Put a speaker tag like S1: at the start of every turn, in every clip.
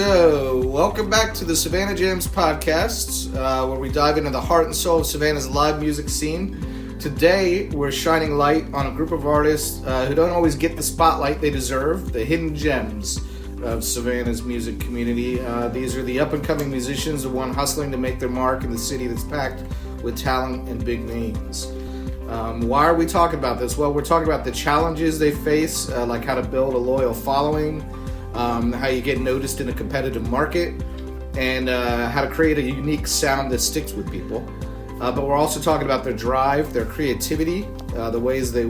S1: So, welcome back to the Savannah Jams podcast, where we dive into the heart and soul of Savannah's live music scene. Today, we're shining light on a group of artists who don't always get the spotlight they deserve, the hidden gems of Savannah's music community. These are the up-and-coming musicians, the one hustling to make their mark in the city that's packed with talent and big names. Why are we talking about this? Well, we're talking about the challenges they face, like how to build a loyal following, how you get noticed in a competitive market, and how to create a unique sound that sticks with people. But we're also talking about their drive, their creativity, the ways they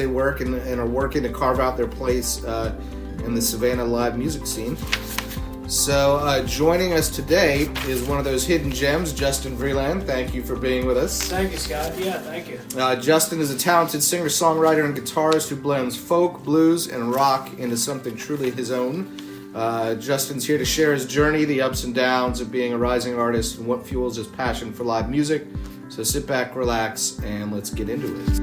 S1: work and are working to carve out their place in the Savannah live music scene. So joining us today is one of those hidden gems, Justin Vreeland. Thank you for being with us.
S2: Thank you, Scott. Yeah, thank you.
S1: Justin is a talented singer-songwriter and guitarist who blends folk, blues, and rock into something truly his own. Justin's here to share his journey, the ups and downs of being a rising artist, and what fuels his passion for live music. So sit back, relax, and let's get into it.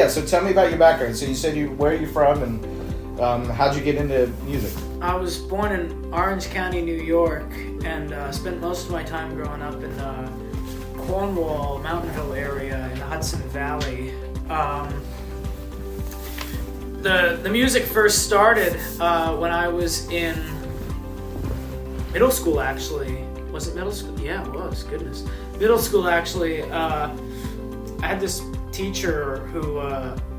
S1: So tell me about your background. So you said where are you from, and how'd you get into music?
S2: I was born in Orange County, New York, and spent most of my time growing up in the Cornwall, Mountain Hill area in the Hudson Valley. The music first started when I was in middle school, actually. Was it middle school? Yeah, it was. Goodness. Middle school, actually. I had this teacher who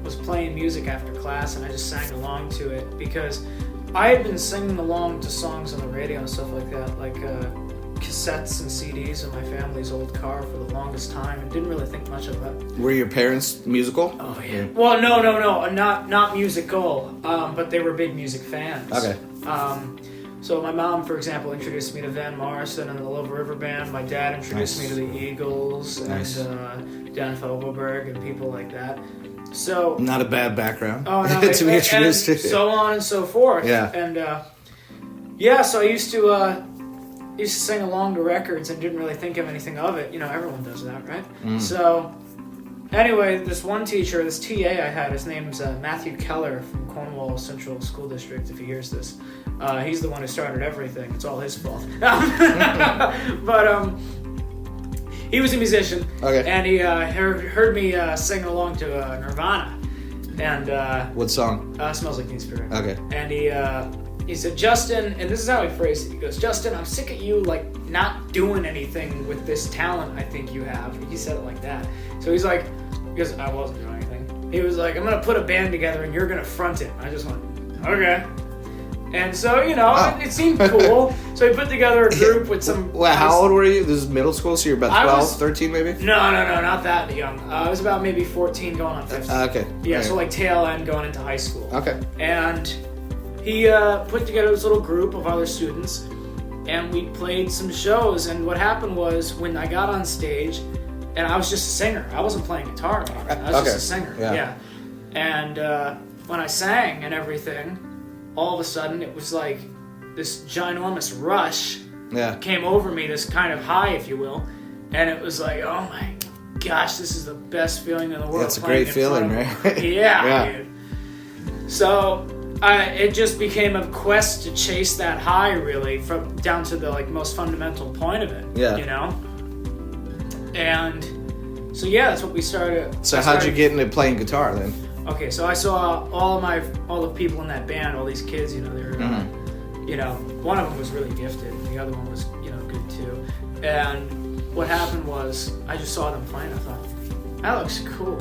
S2: was playing music after class, and I just sang along to it because I had been singing along to songs on the radio and stuff like that, like cassettes and CDs in my family's old car for the longest time, and didn't really think much of it.
S1: Were your parents musical?
S2: Oh yeah. Well, no, not musical, but they were big music fans.
S1: Okay.
S2: So my mom, for example, introduced me to Van Morrison and the Love River Band. My dad introduced me to the Eagles and Dan Fogelberg and people like that. So
S1: not a bad background.
S2: Oh no,
S1: to be introduced to.
S2: So on and so forth.
S1: Yeah.
S2: And so I used to sing along to records and didn't really think of anything of it. You know, everyone does that, right? So anyway, this one teacher, this TA I had, his name's Matthew Keller from Cornwall Central School District, if he hears this. He's the one who started everything. It's all his fault. But he was a musician.
S1: Okay.
S2: And he heard me singing along to Nirvana. And
S1: what song?
S2: Smells Like Teen Spirit.
S1: Okay.
S2: And he said, Justin, and this is how he phrased it. He goes, Justin, I'm sick of you not doing anything with this talent I think you have. He said it like that. So he goes, I wasn't doing anything. He was like, I'm gonna put a band together and you're gonna front it. I just went, okay. And so, it seemed cool. So he put together a group with some...
S1: Well, how old were you? This is middle school, so you're about 12, 13 maybe?
S2: No, not that young. I was about maybe 14 going on 15.
S1: Okay.
S2: Yeah,
S1: right.
S2: So tail end going into high school.
S1: Okay.
S2: And he put together this little group of other students, and we played some shows. And what happened was, when I got on stage, and I was just a singer. I wasn't playing guitar anymore. I was just a singer. Yeah. And when I sang and everything, all of a sudden it was like this ginormous rush came over me, this kind of high, if you will. And it was like, oh my gosh, this is the best feeling in the world.
S1: That's a great feeling, right?
S2: Yeah, dude. So it just became a quest to chase that high, really, from down to the most fundamental point of it.
S1: Yeah.
S2: And so that's what we started.
S1: So how'd you get into playing guitar then?
S2: Okay, so I saw all the people in that band, all these kids. They were, one of them was really gifted, the other one was, good too. And what happened was, I just saw them playing. I thought, that looks cool.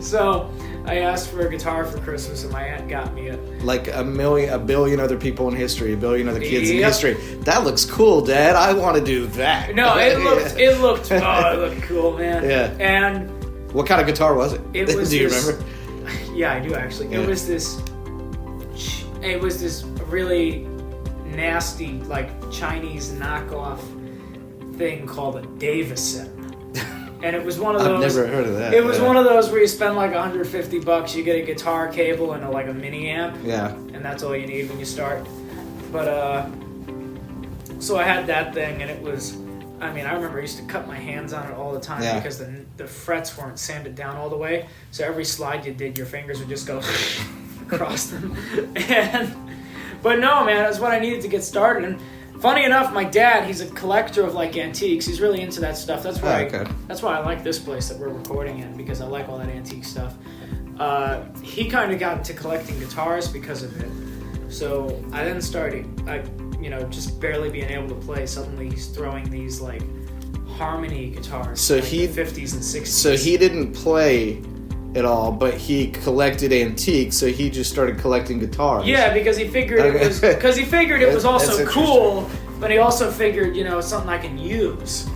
S2: So I asked for a guitar for Christmas, and my aunt got me it.
S1: Like a billion other people in history, a billion other kids in history. That looks cool, Dad. I want to do that.
S2: No, it looked cool, man.
S1: Yeah.
S2: And
S1: what kind of guitar was it?
S2: It was.
S1: Do you remember?
S2: Yeah, I do actually. Yeah. It was this really nasty, Chinese knockoff thing called a Davison. And it was one of those.
S1: I've never heard of that.
S2: It was one of those where you spend $150, you get a guitar cable and a mini amp.
S1: Yeah.
S2: And that's all you need when you start. But so I had that thing, and it was I mean, I remember I used to cut my hands on it all the time because the frets weren't sanded down all the way. So every slide you did, your fingers would just go across them. But no, man, that's what I needed to get started. And funny enough, my dad, he's a collector of like antiques. He's really into that stuff. That's why that's why I like this place that we're recording in, because I like all that antique stuff. He kind of got into collecting guitars because of it. So I then started, just barely being able to play. Suddenly he's throwing these like harmony guitars.
S1: So
S2: like
S1: he
S2: the 50s and 60s.
S1: So he didn't play at all, but he collected antiques. So he just started collecting guitars.
S2: Yeah, because he figured it was also cool, but he also figured something I can use.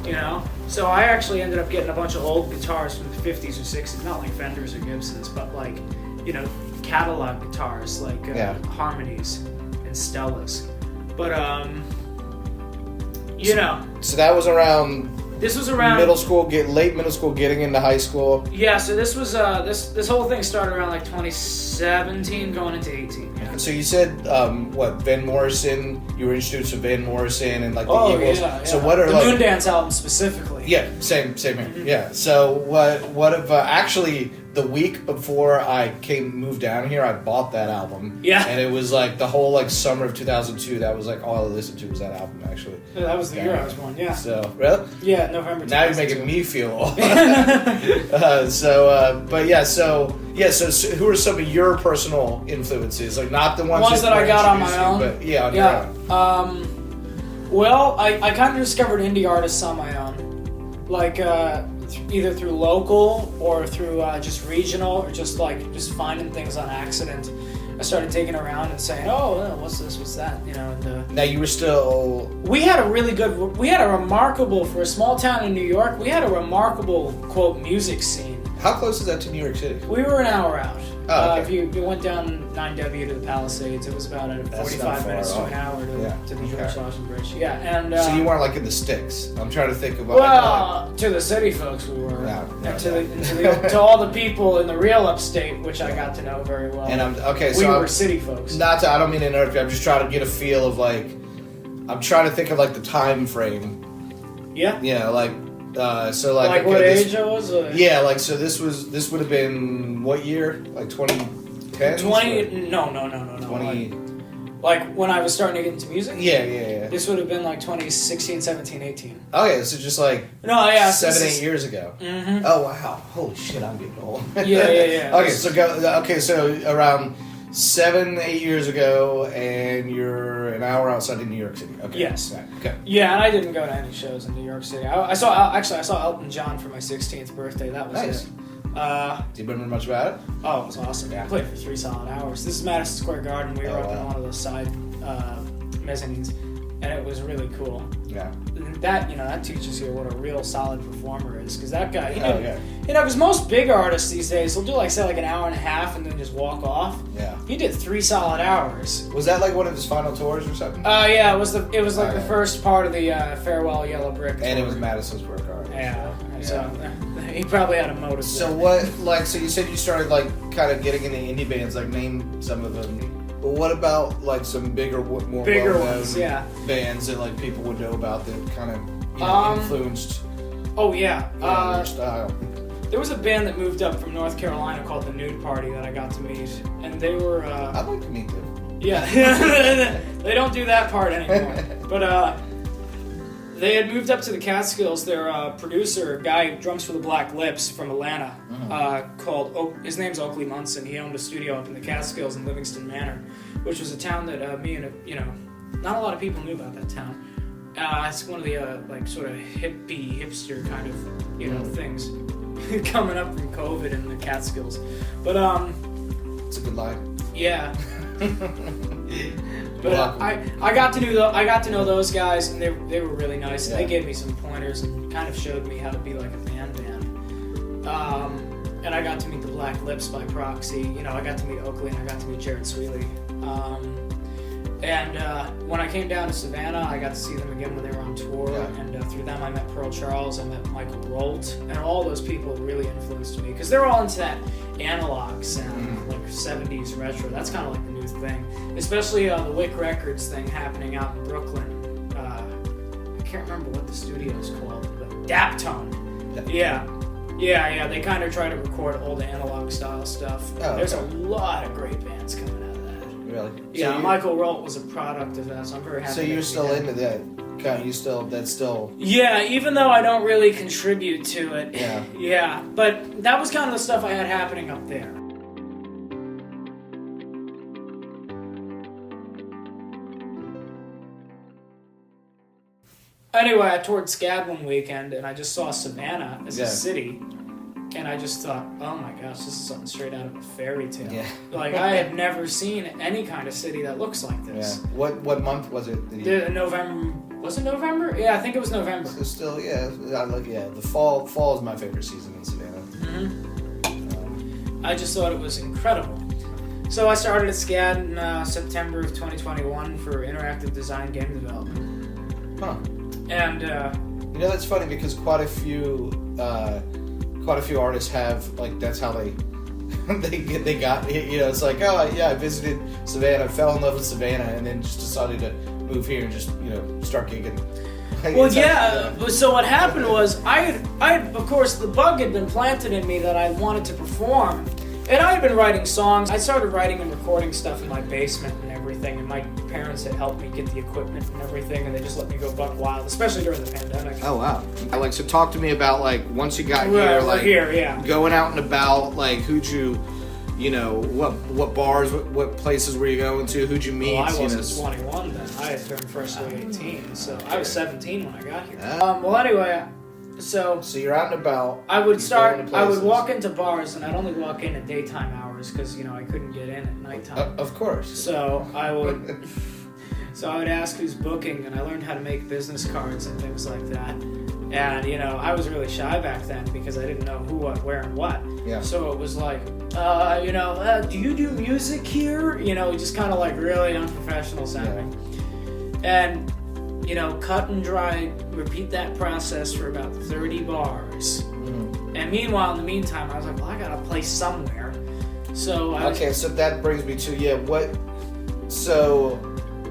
S2: So I actually ended up getting a bunch of old guitars from the 50s or 60s, not like Fenders or Gibsons, but like catalog guitars like harmonies and Stellas. But
S1: So that was around.
S2: This was around
S1: late middle school, getting into high school.
S2: Yeah, so this was this whole thing started around like 2017, going into 18. Yeah.
S1: So you said Van Morrison? You were introduced to Van Morrison and like the Eagles.
S2: Yeah.
S1: So what are
S2: the
S1: like
S2: Moondance album specifically?
S1: Yeah, same here.
S2: Mm-hmm.
S1: Yeah. So what if actually the week before I moved down here, I bought that album.
S2: Yeah.
S1: And it was like the whole like summer of 2002. That was like all I listened to was that album actually.
S2: Yeah, that was the year I was born. Yeah.
S1: So really?
S2: Yeah, November.
S1: Now you're making me feel old. So who are some of your personal influences? Like not the ones
S2: that I got on my own,
S1: but on your own.
S2: Well, I kind of discovered indie artists on my own, like either through local or through just regional, or just finding things on accident. I started digging around and saying, "Oh, what's this? What's that?" And
S1: now you were still.
S2: We had a remarkable, for a small town in New York. We had a remarkable quote music scene.
S1: How close is that to New York City?
S2: We were an hour out.
S1: Oh, okay.
S2: If you went down 9W to the Palisades, it was about 45 minutes to an hour to the George Washington Bridge. Yeah, and
S1: so you weren't like in the sticks. I'm trying to think of.
S2: To the city folks we were, and to all the people in the real upstate, which I got to know very well.
S1: And
S2: we were city folks.
S1: I don't mean to interrupt you. I'm just trying to get a feel of like. I'm trying to think of like the time frame.
S2: Yeah.
S1: Yeah, like. So
S2: like what age I was?
S1: Yeah, like so this would have been what year? Like 2010?
S2: 20 No.
S1: 20
S2: like when I was starting to get into music?
S1: Yeah.
S2: This would have been like 2016, 17, 18.
S1: Okay, so just like 7-8 years ago.
S2: Mm-hmm.
S1: Oh wow. Holy shit, I'm getting old.
S2: Yeah.
S1: Okay, so around 7-8 years ago, and you're an hour outside of New York City. Okay.
S2: Yes.
S1: Right. Okay.
S2: Yeah, and I didn't go to any shows in New York City. I saw Elton John for my 16th birthday. That was
S1: nice.
S2: it.
S1: Do you remember much about it?
S2: Oh, it was awesome.
S1: Yeah.
S2: I played for 3 solid hours. This is Madison Square Garden. We were up in one of those side mezzanines, and it was really cool.
S1: Yeah.
S2: That teaches you what a real solid performer is, because that guy, because most big artists these days will do like an hour and a half and then just walk off.
S1: Yeah.
S2: He did 3 solid hours.
S1: Was that like one of his final tours or something?
S2: Yeah, it was the first part of the Farewell Yellow Brick tour.
S1: And it was Madison Square Garden.
S2: Yeah. So he probably had a motive.
S1: So what? So you said you started like kind of getting into indie bands. Like name some of them. But what about like some bigger ones, bands that like people would know about that kind of influenced?
S2: Oh yeah.
S1: Your style.
S2: There was a band that moved up from North Carolina called the Nude Party that I got to meet, and they were.
S1: I'd like to meet them.
S2: Yeah, they don't do that part anymore. But they had moved up to the Catskills. Their producer, a guy who drums for the Black Lips from Atlanta, his name's Oakley Munson. He owned a studio up in the Catskills in Livingston Manor, which was a town that me and not a lot of people knew about that town. It's one of the sort of hipster kind of things coming up from COVID in the Catskills. But
S1: it's a good line.
S2: Yeah. But I got to know those guys, and they were really nice. Yeah. They gave me some pointers and kind of showed me how to be like a band. And I got to meet the Black Lips by proxy. I got to meet Oakley and I got to meet Jared Sweely. And when I came down to Savannah, I got to see them again when they were on tour. Yeah. And through them, I met Pearl Charles, I met Michael Rolt, and all those people really influenced me because they're all into that analog sound, like 70s retro. That's kind of like the new thing, especially the Wick Records thing happening out in Brooklyn. I can't remember what the studio's called, but Daptone. Yeah. They kind of try to record old analog style stuff.
S1: Oh,
S2: There's
S1: okay.
S2: a lot of great bands coming out of that.
S1: Really?
S2: Yeah,
S1: So
S2: Michael Rolt was a product of that, so I'm very happy.
S1: So you're still into that? That's still...
S2: Yeah, even though I don't really contribute to it.
S1: Yeah.
S2: Yeah, but that was kind of the stuff I had happening up there. Anyway, I toured SCAD one weekend, and I just saw Savannah as a city, and I just thought, oh my gosh, this is something straight out of a fairy tale.
S1: Yeah.
S2: Like, I had never seen any kind of city that looks like this.
S1: Yeah. What month was it?
S2: November. Was it November? Yeah, I think it was November.
S1: So still, the fall is my favorite season in Savannah.
S2: Mm-hmm. I just thought it was incredible. So I started at SCAD in September of 2021 for interactive design game development.
S1: Huh.
S2: And
S1: that's funny because quite a few artists have, like, that's how they got, it's like, oh yeah, I visited Savannah, fell in love with Savannah, and then just decided to move here and just start gigging.
S2: Well, so what happened was I of course the bug had been planted in me that I wanted to perform, and I had been writing songs. I started writing and recording stuff in my basement and everything, and my parents had helped me get the equipment and everything, and they just let me go buck wild, especially during the pandemic.
S1: Oh wow! Like, so talk to me about, like, once you got here, like, going out and about, like, who'd you, what bars, what places were you going to? Who'd you meet?
S2: Well, I wasn't 21 then. I had turned freshly 18, so I was 17 when I got here. Well, anyway, so
S1: you're out and about.
S2: I would walk into bars, and I'd only walk in at daytime hours because I couldn't get in at nighttime.
S1: Of course.
S2: So I would ask who's booking, and I learned how to make business cards and things like that. And I was really shy back then because I didn't know who, what, where, and what.
S1: Yeah.
S2: So it was like, do you do music here? Just kind of like really unprofessional sounding. Yeah. And cut and dry, repeat that process for about 30 bars. Mm. And meanwhile, in the meantime, I was like, well, I gotta play somewhere. So
S1: so that brings me to, so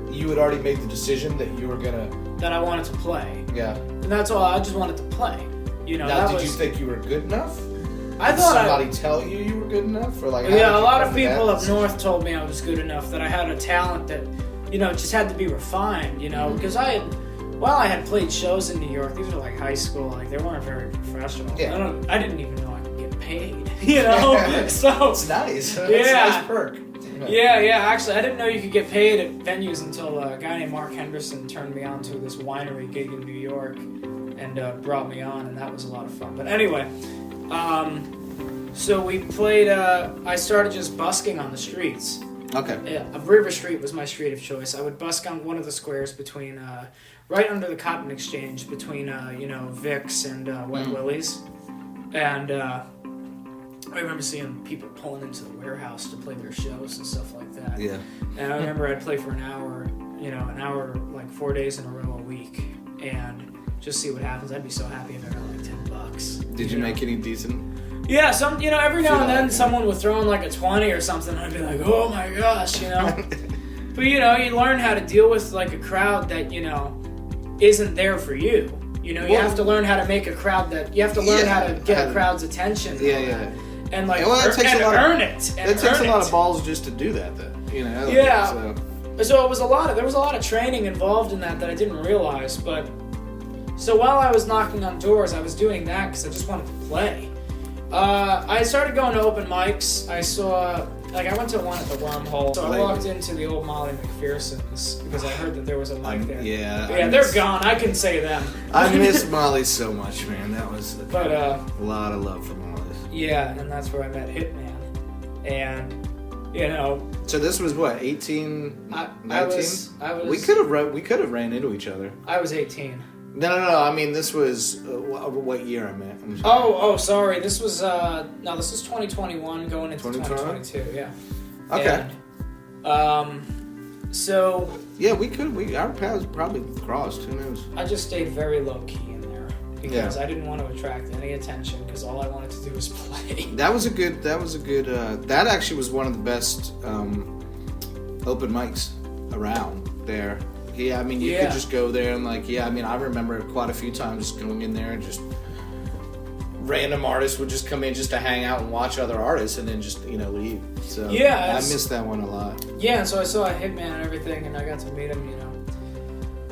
S1: you had already made the decision that you were
S2: that I wanted to play.
S1: Yeah.
S2: And that's all, I just wanted to play.
S1: Now, did you think you were good enough?
S2: I thought
S1: somebody tell you were good enough? Or like,
S2: a lot of people up north told me I was good enough, that I had a talent that, just had to be refined, because I had played shows in New York. These were like high school, like they weren't very professional.
S1: Yeah.
S2: I didn't even know I could get paid, So
S1: it's nice.
S2: Yeah.
S1: It's a nice perk.
S2: Yeah. Actually, I didn't know you could get paid at venues until a guy named Mark Henderson turned me on to this winery gig in New York and brought me on, and that was a lot of fun. But anyway, so we played. I started just busking on the streets.
S1: Okay.
S2: Yeah, River Street was my street of choice. I would busk on one of the squares between, right under the Cotton Exchange, between, Vic's and Wet Willie's. And I remember seeing people pulling into the warehouse to play their shows and stuff like that.
S1: Yeah.
S2: And I remember I'd play for an hour like 4 days in a row a week, and just see what happens. I'd be so happy if I got like $10.
S1: Did you make any decent?
S2: Yeah, every now and then someone would throw in like a 20 or something, and I'd be like, oh my gosh, But you learn how to deal with like a crowd that, isn't there for you. You have to learn how to make a crowd you have to learn how to get a crowd's attention. And like, earn it.
S1: It takes a lot of balls just to do that, though.
S2: So there was a lot of training involved in that I didn't realize. But so while I was knocking on doors, I was doing that because I just wanted to play. I started going to open mics. I went to one at the Wormhole. So I walked into the old Molly McPherson's because I heard that there was a mic there.
S1: Yeah,
S2: they're gone. I can say them.
S1: I miss Molly so much, man. That was a lot of love for Molly.
S2: Yeah, and that's where I met Hitman. And,
S1: So this was what, 18, 19? We could have ran into each other.
S2: I was 18.
S1: No. I mean, this was what year I met.
S2: Sorry. This was 2021 going into 2022. Yeah.
S1: Okay.
S2: And, so.
S1: Yeah, our paths probably crossed. Who knows?
S2: I just stayed very low key in there because I didn't want to attract any attention because all I wanted to do was play.
S1: That actually was one of the best open mics around there. Yeah, I mean, you could just go there and like, I mean, I remember quite a few times just going in there and just random artists would just come in just to hang out and watch other artists and then just, leave. So I missed that one a lot.
S2: Yeah, and so I saw Hitman and everything, and I got to meet him,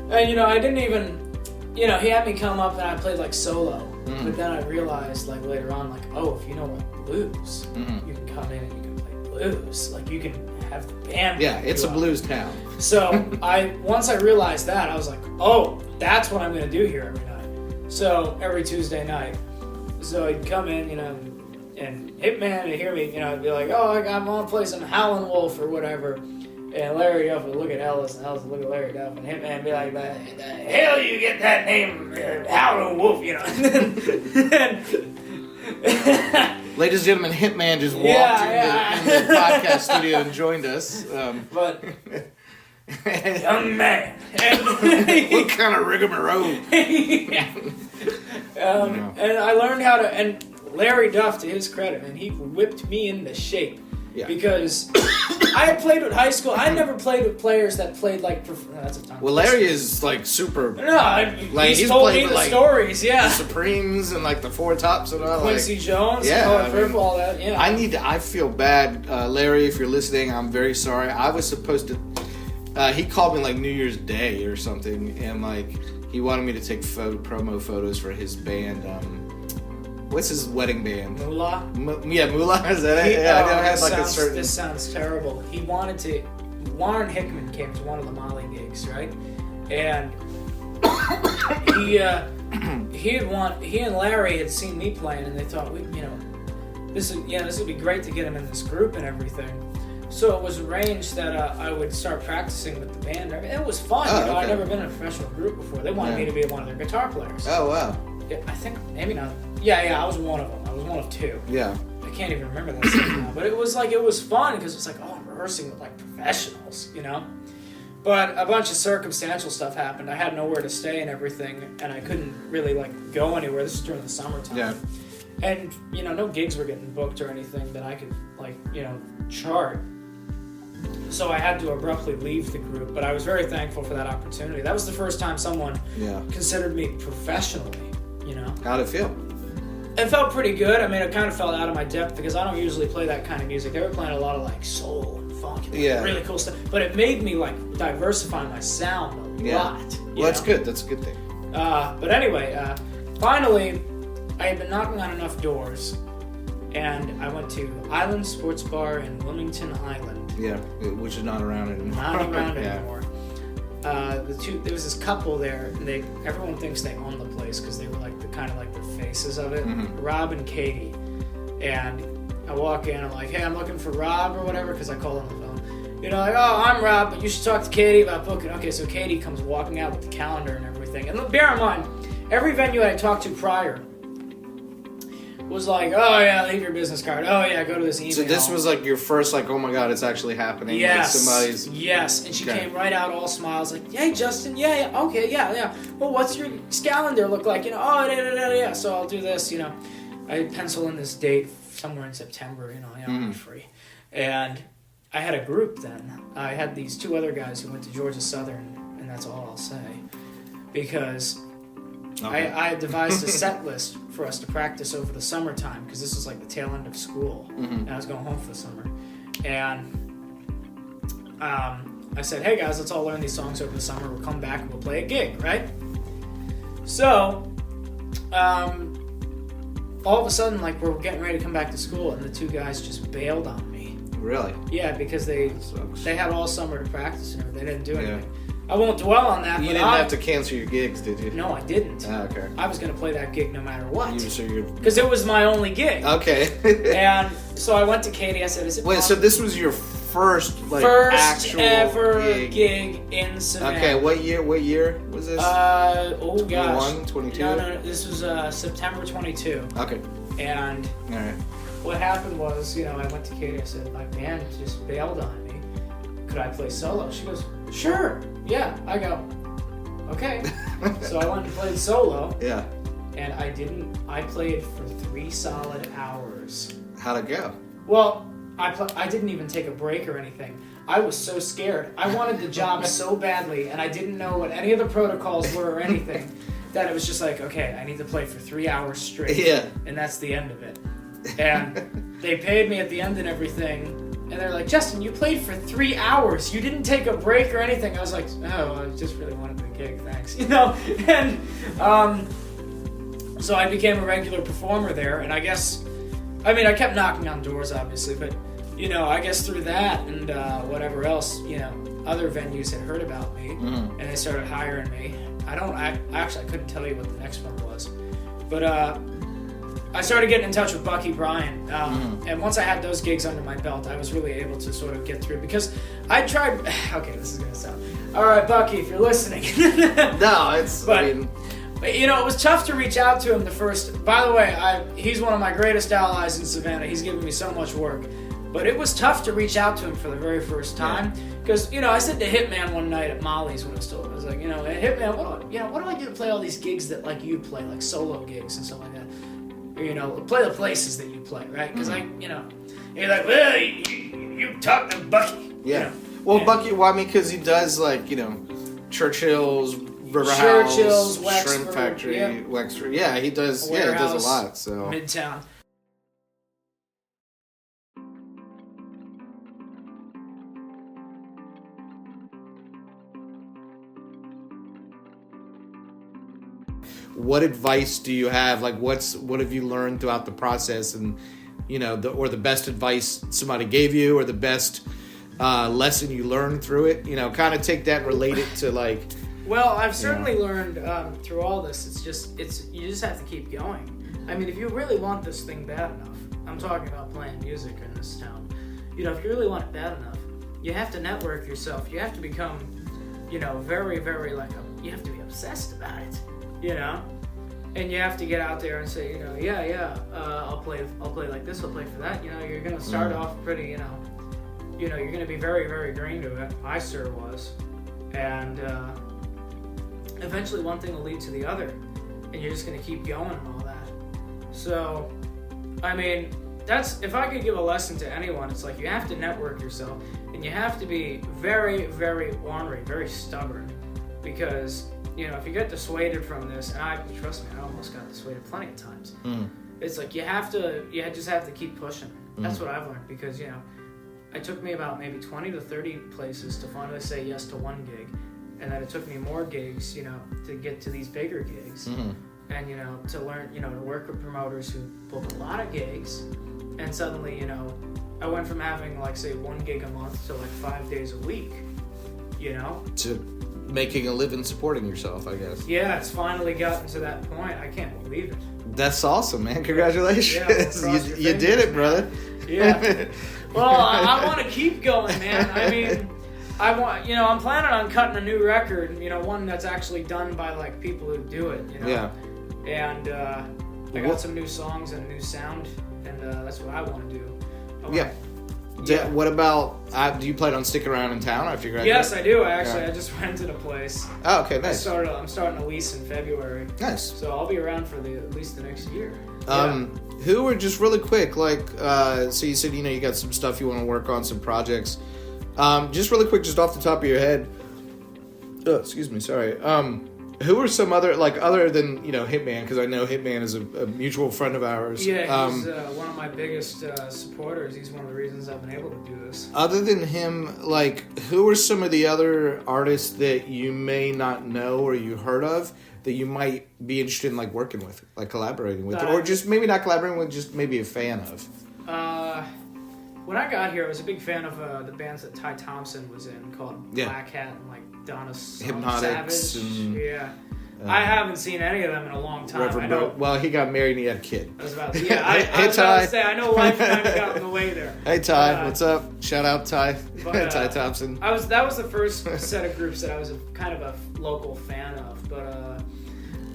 S2: And, I didn't even, he had me come up and I played like solo. But then I realized like later on, like, oh, if you know like blues, you can come in and you can play blues. Like you can have the band.
S1: Yeah, it's a blues town.
S2: So once I realized that, I was like, oh, that's what I'm going to do here every night. So every Tuesday night. So I'd come in, and Hitman would hear me, I'd be like, oh, I want to play some Howlin' Wolf or whatever. And Larry Duff would look at Ellis, and Ellis would look at Larry Duff, and Hitman would be like, the hell you get that name, Howlin' Wolf,
S1: Ladies and gentlemen, Hitman just walked in the podcast studio and joined us.
S2: But, young man.
S1: What kind of rigmarole?
S2: And I learned how to, and Larry Duff, to his credit, man, he whipped me into shape. Yeah. Because I had played with high school. I never played with players that played like. That's a time.
S1: Well, Larry is like super.
S2: No, he's told me the like, stories. Yeah,
S1: the Supremes and like the Four Tops and all.
S2: Quincy Jones, Color Purple, all that. Yeah.
S1: I feel bad, Larry. If you're listening, I'm very sorry. I was supposed to. He called me like New Year's Day or something, and like he wanted me to take promo photos for his band. What's his wedding band?
S2: Moolah?
S1: Moolah? Is that it? Yeah, I had like a certain...
S2: This sounds terrible. He wanted to... Warren Hickman came to one of the Molly gigs, right? And he and Larry had seen me playing, and they thought, this would be great to get him in this group and everything. So it was arranged that I would start practicing with the band. It was fun. Okay. I'd never been in a professional group before. They wanted me to be one of their guitar players.
S1: Oh, wow.
S2: Yeah, I think, maybe not. Yeah, I was one of them. I was one of two.
S1: Yeah.
S2: I can't even remember that stuff now. But it was fun because it's like, oh, I'm rehearsing with like professionals, But a bunch of circumstantial stuff happened. I had nowhere to stay and everything, and I couldn't really like go anywhere. This was during the summertime.
S1: Yeah.
S2: And, no gigs were getting booked or anything that I could chart. So I had to abruptly leave the group, but I was very thankful for that opportunity. That was the first time someone considered me professionally,
S1: How'd it feel?
S2: It felt pretty good. I mean, it kind of fell out of my depth because I don't usually play that kind of music. They were playing a lot of like soul and funk and really cool stuff. But it made me like diversify my sound a lot.
S1: Well, that's good. That's a good thing.
S2: But anyway, finally, I had been knocking on enough doors, and I went to Island Sports Bar in Wilmington Island.
S1: Yeah, which is not around anymore.
S2: Not around anymore. There was this couple there, and everyone thinks they own the place because they were like the faces of it. Mm-hmm. Rob and Katie. And I walk in, I'm like, hey, I'm looking for Rob or whatever, because I call on the phone. Like, oh, I'm Rob, but you should talk to Katie about booking. Okay, so Katie comes walking out with the calendar and everything. And bear in mind, every venue I talked to prior was like, oh yeah, leave your business card. Oh yeah, go to this email.
S1: So this was like your first, like, oh my god, it's actually happening.
S2: Yes.
S1: Like
S2: yes. And she came right out all smiles, like, hey Justin, yeah, okay, yeah. Well, what's your calendar look like? Yeah. So I'll do this. I pencil in this date somewhere in September. I'll be free. And I had a group then. I had these two other guys who went to Georgia Southern, and that's all I'll say, because. Okay. I had devised a set list for us to practice over the summertime because this was like the tail end of school, and I was going home for the summer. And I said, hey guys, let's all learn these songs over the summer. We'll come back and we'll play a gig, right? So, all of a sudden, like, we're getting ready to come back to school, and the two guys just bailed on me.
S1: Really?
S2: Yeah, because they had all summer to practice and they didn't do anything. I won't dwell on that.
S1: You didn't have to cancel your gigs, did you?
S2: No, I didn't.
S1: Okay.
S2: I was going to play that gig no matter what.
S1: Because
S2: it was my only gig.
S1: Okay.
S2: And so I went to Katie. I said, is it possible?
S1: So this was your first actual
S2: ever gig in Savannah.
S1: Okay, what year was this?
S2: Oh gosh.
S1: 21, 22?
S2: No, this was September 22.
S1: Okay.
S2: And
S1: all right.
S2: What happened was, I went to Katie. I said, my band just bailed on me. Could I play solo? She goes, sure. Yeah. I go, okay. So I went and played solo.
S1: Yeah.
S2: And I played for 3 solid hours.
S1: How'd it go?
S2: Well, I didn't even take a break or anything. I was so scared. I wanted the job so badly, and I didn't know what any of the protocols were or anything, that it was just like, okay, I need to play for 3 hours straight.
S1: Yeah.
S2: And that's the end of it. And they paid me at the end and everything, and they're like, Justin, you played for 3 hours. You didn't take a break or anything. I was like, oh, I just really wanted the gig, thanks. You know? And so I became a regular performer there, and I guess, I mean, I kept knocking on doors, obviously, but, you know, I guess through that and whatever else, you know, other venues had heard about me, and they started hiring me. I couldn't tell you what the next one was, but I started getting in touch with Bucky Bryan, and once I had those gigs under my belt, I was really able to sort of get through, because I tried, okay, this is going to sound, all right, Bucky, if you're listening.
S1: No, it's,
S2: but,
S1: I mean...
S2: You know, it was tough to reach out to him the first, by the way, he's one of my greatest allies in Savannah, he's given me so much work, but it was tough to reach out to him for the very first time, because, you know, I said to Hitman one night at Molly's when I was still, I was like, you know, hey, Hitman, what do I do to play all these gigs that, like, you play, like solo gigs and stuff like that? Or, you know, play the places that you play, right? Because you know, you're like, well, you talk to Bucky.
S1: Yeah.
S2: You know?
S1: Well, Bucky, well, I mean, because he does, like, you know, Churchill's, River
S2: Churchill's,
S1: House,
S2: Wexford,
S1: Shrimp Factory,
S2: yep.
S1: Wexford. Yeah, he does. Yeah, he does a lot. So
S2: Midtown.
S1: what advice do you have? Like, what have you learned throughout the process, and you know, the best advice somebody gave you, or the best lesson you learned through it? You know, kind of take that and relate it to like.
S2: Well, I've certainly learned through all this. You just have to keep going. I mean, if you really want this thing bad enough, I'm talking about playing music in this town. You know, if you really want it bad enough, you have to network yourself. You have to become, you know, very, very you have to be obsessed about it. You know, and you have to get out there and say, you know, I'll play like this, I'll play for that. You know, you're gonna start off pretty, you know, you're gonna be very, very green to it. I sure was, and eventually one thing will lead to the other, and you're just gonna keep going and all that. So, I mean, that's, if I could give a lesson to anyone, it's like you have to network yourself, and you have to be very, very ornery, very stubborn, because, you know, if you get dissuaded from this, and trust me, I almost got dissuaded plenty of times. It's like you just have to keep pushing. That's what I've learned, because, you know, it took me about maybe 20 to 30 places to finally say yes to one gig, and then it took me more gigs, you know, to get to these bigger gigs, and, you know, to learn, you know, to work with promoters who book a lot of gigs, and suddenly, you know, I went from having, like, say, one gig a month to, like, 5 days a week, you know? To
S1: making a living supporting yourself, I guess.
S2: Yeah, it's finally gotten to that point. I can't believe it.
S1: That's awesome, man. Congratulations.
S2: Yeah,
S1: you did it, brother.
S2: Yeah. Well, I want to keep going, man. I mean, I'm planning on cutting a new record, you know, one that's actually done by, like, people who do it, you know?
S1: Yeah.
S2: And I got some new songs and a new sound, and that's what I want to do.
S1: What about, do you plan on sticking around in town after you graduate?
S2: Yes, I do. I just rented a place.
S1: Oh, okay, nice.
S2: I'm starting a lease in February.
S1: Nice.
S2: So I'll be around for at least the next year.
S1: Who are, just really quick, like, so you said, you know, you got some stuff you want to work on, some projects. Just really quick, just off the top of your head. Oh, excuse me, sorry. Who are some other, like, other than, you know, Hitman, because I know Hitman is a mutual friend of ours.
S2: Yeah, he's one of my biggest supporters. He's one of the reasons I've been able to do this.
S1: Other than him, like, who are some of the other artists that you may not know or you heard of that you might be interested in, like, working with, like, collaborating with, or just maybe not collaborating with, just maybe a fan of?
S2: When I got here, I was a big fan of the bands that Ty Thompson was in, called Black Hat and, like, Donna
S1: Hypnotics
S2: Savage. I haven't seen any of them in a long time. I know.
S1: Well, he got married and he had a kid.
S2: I was about to, I was about to say, I know life kind of got in the way there.
S1: Hey, Ty, what's up? Shout out, Ty. Ty Thompson.
S2: That was the first set of groups that I was kind of a local fan of, but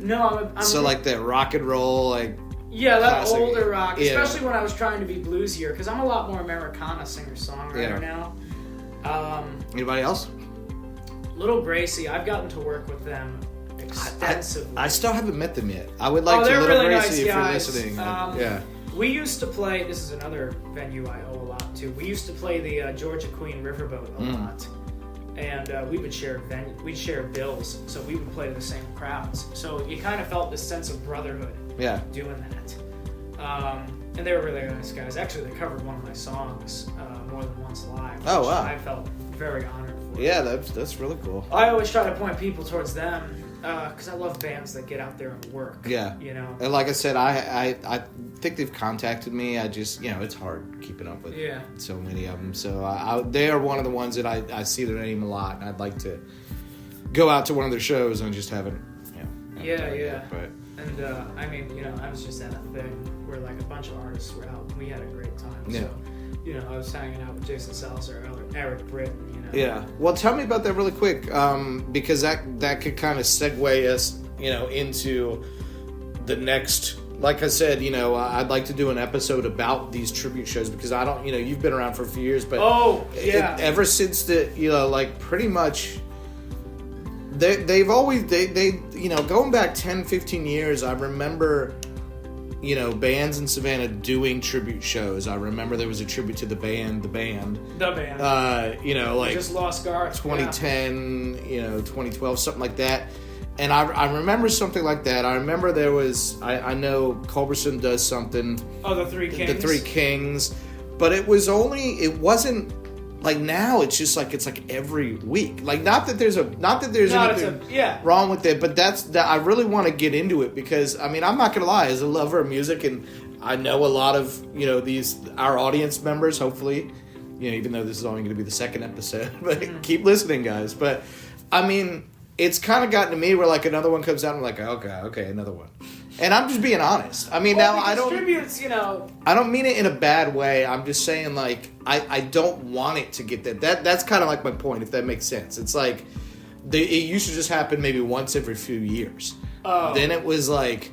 S2: no, I'm
S1: so like that rock and roll, like.
S2: Yeah, that classic, older rock, especially when I was trying to be bluesier, because I'm a lot more Americana singer-songwriter now.
S1: Anybody else?
S2: Little Gracie, I've gotten to work with them extensively.
S1: I still haven't met them yet. I would like to.
S2: They're
S1: Little
S2: really
S1: Gracie,
S2: nice guys.
S1: If you're listening.
S2: We used to play, this is another venue I owe a lot to. We used to play the Georgia Queen Riverboat a lot. And we would share bills, so we would play to the same crowds. So you kind of felt this sense of brotherhood doing that. And they were really nice guys. Actually, they covered one of my songs more than once live.
S1: Oh, wow.
S2: I felt very honored for.
S1: Yeah, that's really cool.
S2: I always try to point people towards them because I love bands that get out there and work.
S1: Yeah.
S2: You know?
S1: And like I said, I think they've contacted me. I just, it's hard keeping up with so many of them. So they are one of the ones that I see their name a lot, and I'd like to go out to one of their shows, and just haven't yet, but.
S2: And I was just at a thing where like a bunch of artists were out, and we had a great time. So, I was hanging out with Jason Salzer, Eric Britt,
S1: Yeah. Well, tell me about that really quick, because that could kind of segue us, into the next. Like I said, I'd like to do an episode about these tribute shows because I don't, you've been around for a few years, but ever since pretty much. They've always going back 10, 15 years, I remember, bands in Savannah doing tribute shows. I remember there was a tribute to the band.
S2: Just lost Garth.
S1: 2010, 2012, something like that. And I remember something like that. I remember there was, I know Culberson does something.
S2: Oh, the Three Kings.
S1: The Three Kings. But it wasn't, like now it's just like it's like every week. Like not that there's anything wrong with it, but that I really want to get into it because I'm not gonna lie, as a lover of music, and I know a lot of our audience members. Hopefully, even though this is only going to be the second episode, but keep listening, guys. But it's kind of gotten to me where like another one comes out, I'm like, okay, another one. And I'm just being honest. I don't
S2: tributes,
S1: I don't mean it in a bad way. I'm just saying like I don't want it to get that's kind of like my point, if that makes sense. It's like it used to just happen maybe once every few years. Then it was like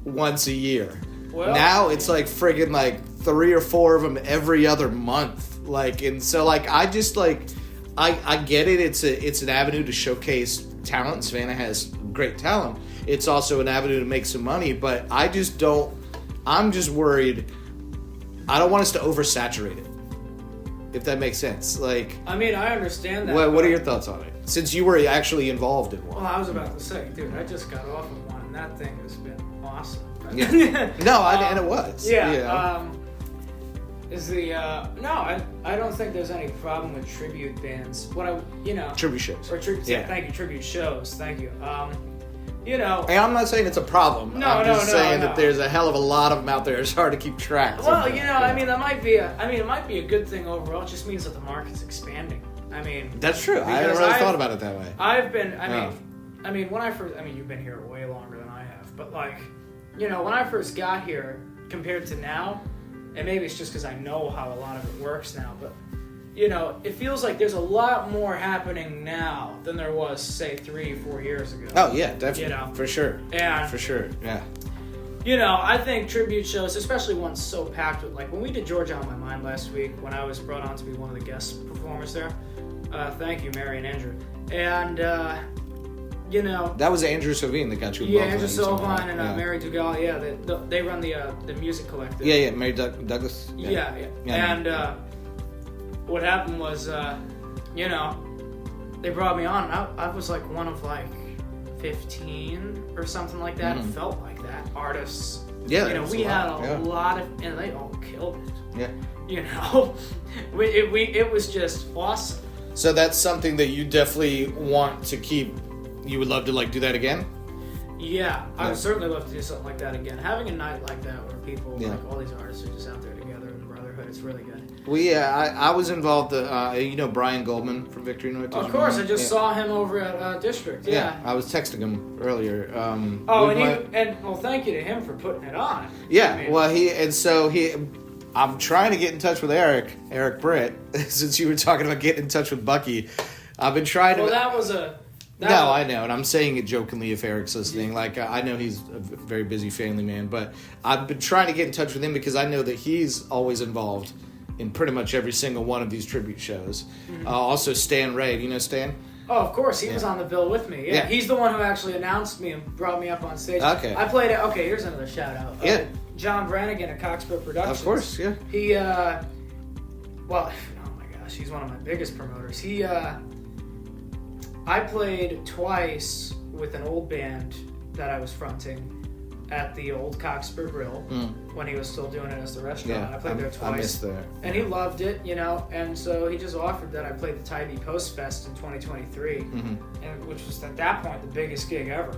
S1: once a year. Well, now it's like friggin' like 3 or 4 of them every other month. Like, and so like I just like I get it. It's an avenue to showcase talent. Savannah has great talent. It's also an avenue to make some money, but I'm just worried. I don't want us to oversaturate it, if that makes sense. Like,
S2: I understand that.
S1: What are your thoughts on it? Since you were actually involved in one.
S2: Well, I was about to say, dude, I just got off of one, and that thing has been awesome.
S1: Yeah. And it was.
S2: Yeah. I don't think there's any problem with tribute bands.
S1: Tribute shows.
S2: Or thank you, tribute shows. Thank you.
S1: And I'm not saying it's a problem. I'm just saying that there's a hell of a lot of them out there. It's hard to keep track.
S2: Well, that might be it might be a good thing overall. It just means that the market's expanding.
S1: That's true. I never really thought about it that way.
S2: I've been, when I first, you've been here way longer than I have, but like, when I first got here compared to now, and maybe it's just because I know how a lot of it works now, but it feels like there's a lot more happening now than there was, say, 3-4 years ago.
S1: Oh yeah, definitely, for sure.
S2: And
S1: for sure, yeah.
S2: I think tribute shows, especially ones so packed with, like when we did Georgia on My Mind last week, when I was brought on to be one of the guest performers there. Thank you, Mary and Andrew. And that was Andrew Savine that got you involved. Yeah, Andrew Sovine and Mary Dugal. Yeah, they run the music collective.
S1: Yeah, Mary Douglas.
S2: Yeah. And what happened was, they brought me on. I was like one of like 15 or something like that. It felt like that. Artists.
S1: Yeah,
S2: we had a lot of, and they all killed it.
S1: Yeah.
S2: It was just awesome.
S1: So that's something that you definitely want to keep. You would love to like do that again?
S2: Yeah, I would certainly love to do something like that again. Having a night like that where people, like all these artists are just out there together in brotherhood, it's really good.
S1: Well, yeah, I was involved, Brian Goldman from Victory North.
S2: Of course, I just saw him over at District,
S1: Yeah, I was texting him earlier.
S2: Thank you to him for putting it on.
S1: Yeah, I'm trying to get in touch with Eric Britt, since you were talking about getting in touch with Bucky. I've been trying to... I know, and I'm saying it jokingly if Eric's listening. Like, I know he's a very busy family man, but I've been trying to get in touch with him because I know that he's always involved in pretty much every single one of these tribute shows. Also, Stan Ray. Do you know Stan?
S2: Oh, of course. He was on the bill with me. Yeah. He's the one who actually announced me and brought me up on stage.
S1: Okay.
S2: I played it. Okay, here's another shout out.
S1: Yeah.
S2: John Brannigan at Coxburg Productions.
S1: Of course, yeah.
S2: He, well, oh my gosh, he's one of my biggest promoters. I played twice with an old band that I was fronting at the old Coxburg Grill when he was still doing it as the restaurant.
S1: Yeah,
S2: I played there twice.
S1: I missed that.
S2: And he loved it, and so he just offered that I play the Tybee Post Fest in 2023, and which was at that point the biggest gig ever,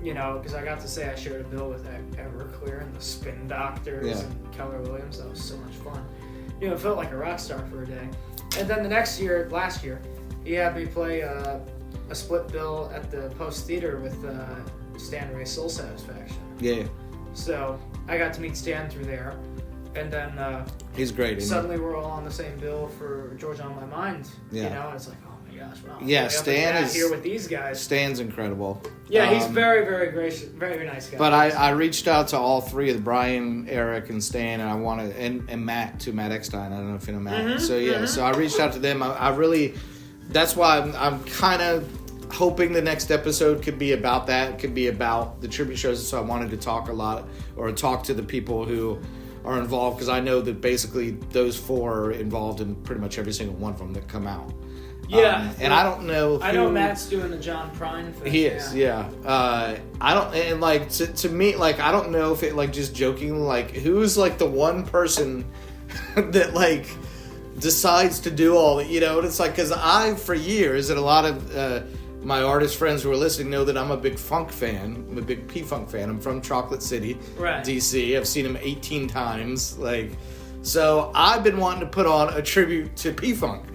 S2: because I got to say I shared a bill with Everclear and the Spin Doctors and Keller Williams. That was so much fun. It felt like a rock star for a day. And then last year, he had me play a split bill at the Post Theater with Stan Ray's Soul Satisfaction.
S1: Yeah.
S2: So I got to meet Stan through there, and then
S1: he's great.
S2: Suddenly we're all on the same bill for Georgia on My Mind.
S1: Yeah.
S2: And it's like, oh my gosh, wow.
S1: Yeah, Stan is
S2: here with these guys.
S1: Stan's incredible.
S2: Yeah, he's very, very gracious, very nice guy.
S1: But I reached out to all three of Brian, Eric, and Stan, and I wanted and Matt Eckstein. I don't know if you know Matt. So I reached out to them. I really, that's why I'm kind of hoping the next episode could be about that, could be about the tribute shows. So I wanted to talk to the people who are involved, because I know that basically those four are involved in pretty much every single one of them that come out.
S2: Yeah.
S1: And I don't know.
S2: I know Matt's doing the John Prine thing.
S1: He is, yeah. I don't, and like to me, like I don't know if it, like, just joking, like who's like the one person that like decides to do all that, and it's like, because for years, and a lot of my artist friends who are listening know that I'm a big funk fan. I'm a big P-Funk fan. I'm from Chocolate City, DC. I've seen him 18 times. So I've been wanting to put on a tribute to P-Funk,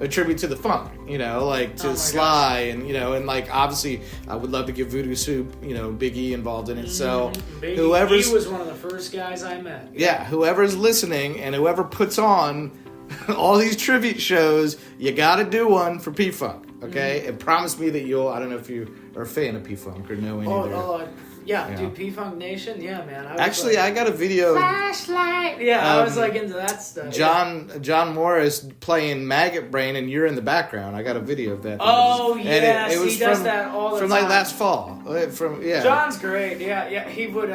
S1: a tribute to the funk, to Sly, gosh. And like obviously I would love to get Voodoo Soup, Big E involved in it. So
S2: he was one of the first guys I met.
S1: Yeah, whoever's listening and whoever puts on all these tribute shows, you got to do one for P-Funk. Okay, and promise me that I don't know if you are a fan of P-Funk or know any
S2: dude, P-Funk Nation, yeah, man.
S1: I got a video.
S2: Flashlight. Yeah, I was into that stuff.
S1: John Morris playing Maggot Brain, and you're in the background. I got a video of that.
S2: Oh, yes, he does that all the time.
S1: From last fall.
S2: John's great, yeah, he would,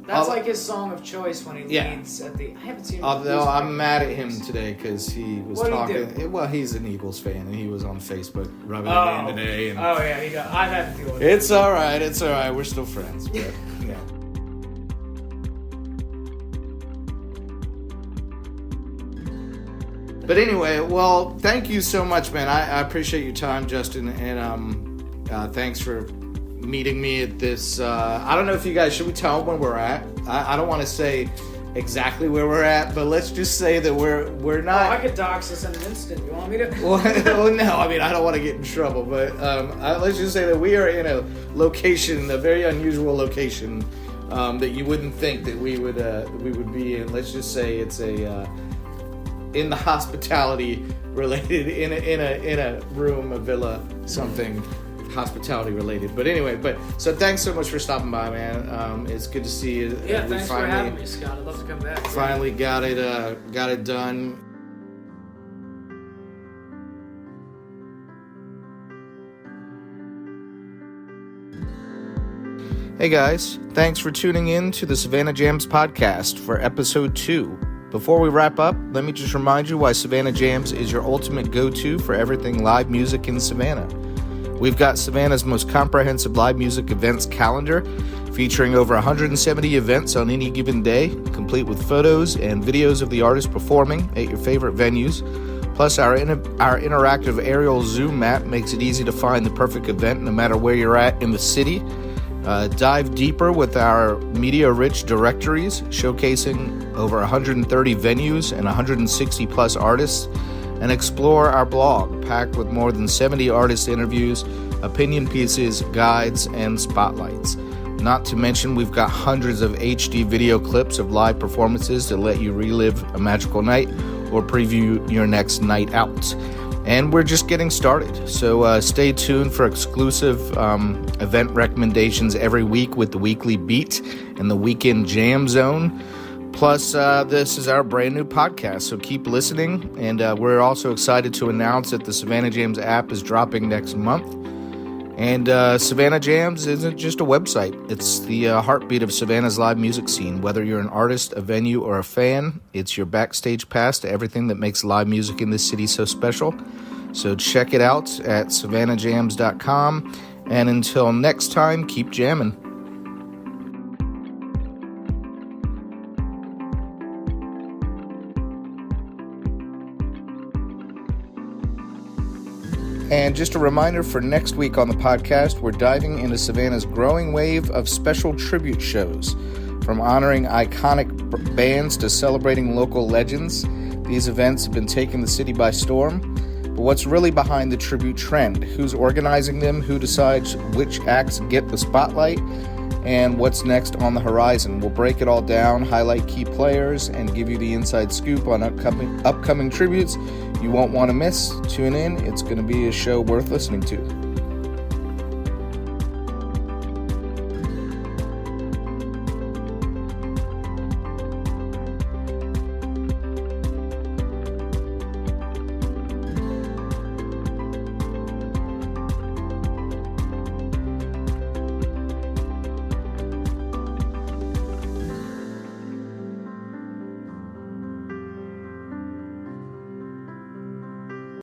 S2: that's his song of choice when he leads at the... I haven't seen him.
S1: Although I'm mad at him today because he was talking...
S2: Well,
S1: he's an Eagles fan, and he was on Facebook rubbing it in today. And
S2: he does. I've had to deal with it.
S1: It's all right. We're still friends. But, yeah. But anyway, well, thank you so much, man. I appreciate your time, Justin, and thanks for meeting me at this. I don't know if you guys, should we tell them where we're at? I don't want to say exactly where we're at, but let's just say that we're not.
S2: I could dox us in an instant. You want me to?
S1: Well, no, I mean, I don't want to get in trouble, but let's just say that we are in a location, a very unusual location, that you wouldn't think that we would be in. Let's just say it's in the hospitality related, in a room, a villa, something hospitality related. But anyway, so thanks so much for stopping by, man. It's good to see you.
S2: Yeah, thanks for having me, Scott. I'd love to come back.
S1: Finally got it done. Hey guys, thanks for tuning in to the Savannah Jams podcast for episode 2. Before we wrap up, let me just remind you why Savannah Jams is your ultimate go-to for everything live music in Savannah. We've got Savannah's most comprehensive live music events calendar, featuring over 170 events on any given day, complete with photos and videos of the artists performing at your favorite venues. Plus, our interactive aerial Zoom map makes it easy to find the perfect event no matter where you're at in the city. Dive deeper with our media-rich directories, showcasing over 130 venues and 160 plus artists, and explore our blog, packed with more than 70 artist interviews, opinion pieces, guides, and spotlights. Not to mention, we've got hundreds of HD video clips of live performances to let you relive a magical night or preview your next night out. And we're just getting started, so stay tuned for exclusive event recommendations every week with the Weekly Beat and the Weekend Jam Zone. Plus, this is our brand new podcast, so keep listening. And we're also excited to announce that the Savannah Jams app is dropping next month. And Savannah Jams isn't just a website. It's the heartbeat of Savannah's live music scene. Whether you're an artist, a venue, or a fan, it's your backstage pass to everything that makes live music in this city so special. So check it out at savannahjams.com. And until next time, keep jamming. And just a reminder for next week on the podcast, we're diving into Savannah's growing wave of special tribute shows. From honoring iconic bands to celebrating local legends, these events have been taking the city by storm. But what's really behind the tribute trend? Who's organizing them? Who decides which acts get the spotlight? And what's next on the horizon? We'll break it all down, highlight key players, and give you the inside scoop on upcoming tributes you won't want to miss. Tune in. It's going to be a show worth listening to.